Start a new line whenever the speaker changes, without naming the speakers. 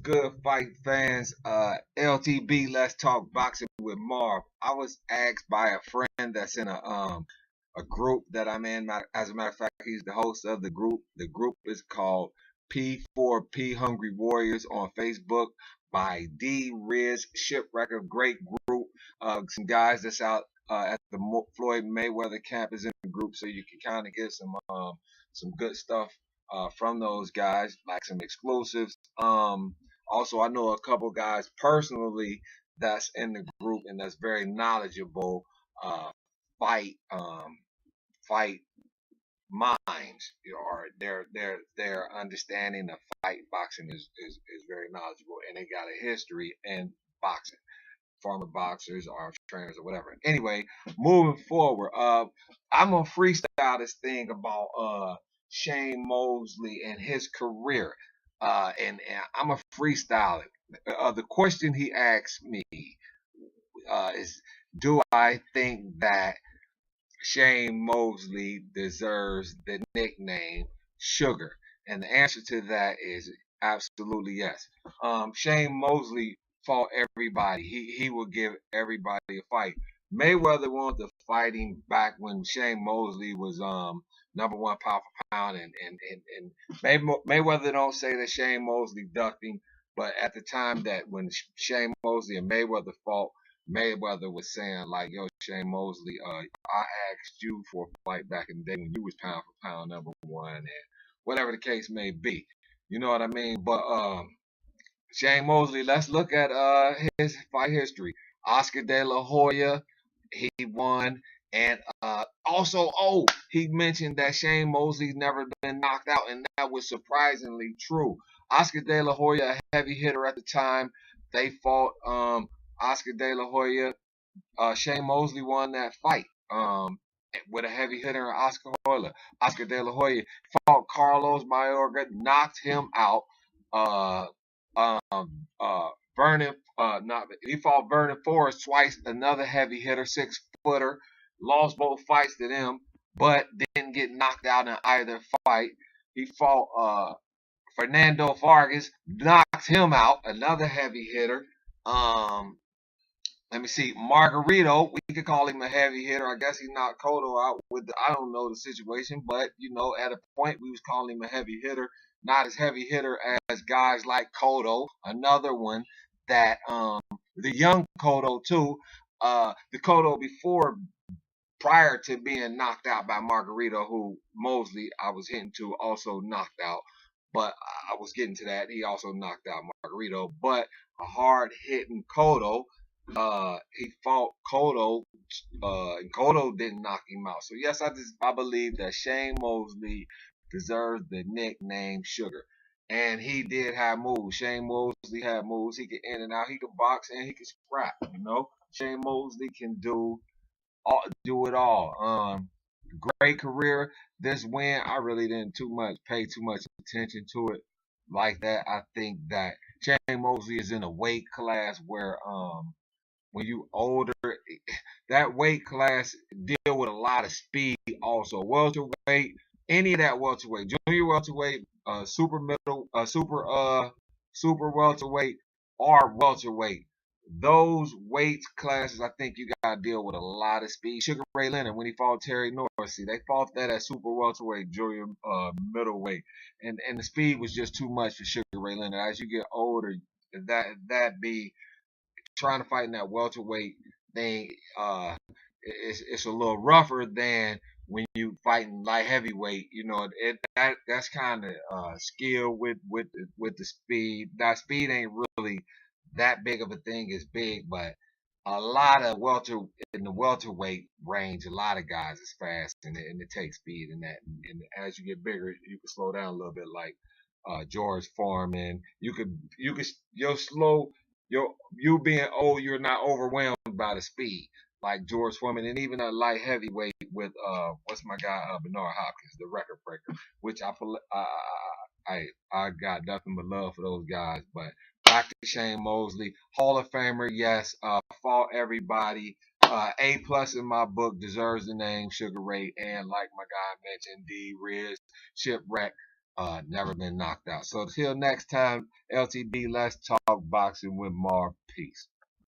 good, fight fans? LTB, let's talk boxing with Marv. I was asked by a friend that's in a group that I'm in. As a matter of fact, he's the host of the group. The group is called P4P Hungry Warriors on Facebook by D Riz Shipwrecker. Great group. Some guys that's out at the Floyd Mayweather camp is in the group, so you can kind of get some good stuff from those guys, like some exclusives. Also, I know a couple guys personally that's in the group and that's very knowledgeable. Uh, fight, fight minds, or their understanding of fight boxing is very knowledgeable, and they got a history in boxing, former boxers or trainers or whatever. Anyway, moving forward, I'm gonna freestyle this thing about Shane Mosley and his career, and I'm gonna freestyle it. The question he asked me is, do I think that Shane Mosley deserves the nickname Sugar? And the answer to that is absolutely yes. Shane Mosley fought everybody. He will give everybody a fight. Mayweather wanted to fight him back when Shane Mosley was number one pound for pound, and Mayweather don't say that Shane Mosley ducked him, but at the time that when Shane Mosley and Mayweather fought, Mayweather was saying like, "Yo, Shane Mosley, I asked you for a fight back in the day when you was pound for pound number one, and whatever the case may be." You know what I mean? But Shane Mosley, let's look at his fight history. Oscar De La Hoya, he won, and also, he mentioned that Shane Mosley's never been knocked out, and that was surprisingly true. Oscar De La Hoya, a heavy hitter at the time, they fought. Oscar De La Hoya, Shane Mosley won that fight. With a heavy hitter, Oscar Hoyler. Oscar De La Hoya fought Carlos Mayorga, knocked him out. Uh, Vernon, not he fought Vernon Forrest twice, another heavy hitter, 6 footer. Lost both fights to them, but didn't get knocked out in either fight. He fought Fernando Vargas, knocked him out, another heavy hitter. Um, Let me see, Margarito. We could call him a heavy hitter. I guess he knocked Cotto out with I don't know the situation, but at a point we was calling him a heavy hitter. Not as heavy hitter as guys like Cotto. Another one that the young Cotto too. The Cotto before, prior to being knocked out by Margarito, who Mosley I was hitting to also knocked out. But I was getting to that. He also knocked out Margarito, but a hard hitting Cotto. He fought Cotto, and Cotto didn't knock him out. So yes, I believe that Shane Mosley deserves the nickname Sugar, and he did have moves. Shane Mosley had moves. He could in and out. He could box and he could scrap. Shane Mosley can do it all. Great career. This win, I really didn't pay too much attention to it like that. I think that Shane Mosley is in a weight class where when you older, that weight class deal with a lot of speed. Also, welterweight, any of that welterweight, junior welterweight, super middle, super welterweight, or welterweight. Those weight classes, I think you gotta deal with a lot of speed. Sugar Ray Leonard, when he fought Terry Norris, see, they fought that at super welterweight, junior middleweight, and the speed was just too much for Sugar Ray Leonard. As you get older, that be trying to fight in that welterweight thing, it's a little rougher than when you fighting light heavyweight. That's kind of skill with the speed. That speed ain't really that big of a thing. It's big, but a lot of in the welterweight range, a lot of guys is fast, and it takes speed in that. And as you get bigger, you can slow down a little bit, like George Foreman. You're slow. You being old, you're not overwhelmed by the speed like George Foreman, and even a light heavyweight with what's my guy Bernard Hopkins, the record breaker, which I got nothing but love for those guys. But back to Shane Mosley, Hall of Famer, yes, fought everybody. A+ in my book, deserves the name Sugar Ray, and like my guy mentioned, D Riz Shipwreck. never been knocked out. So till next time, LTB, let's talk boxing with Marv. Peace.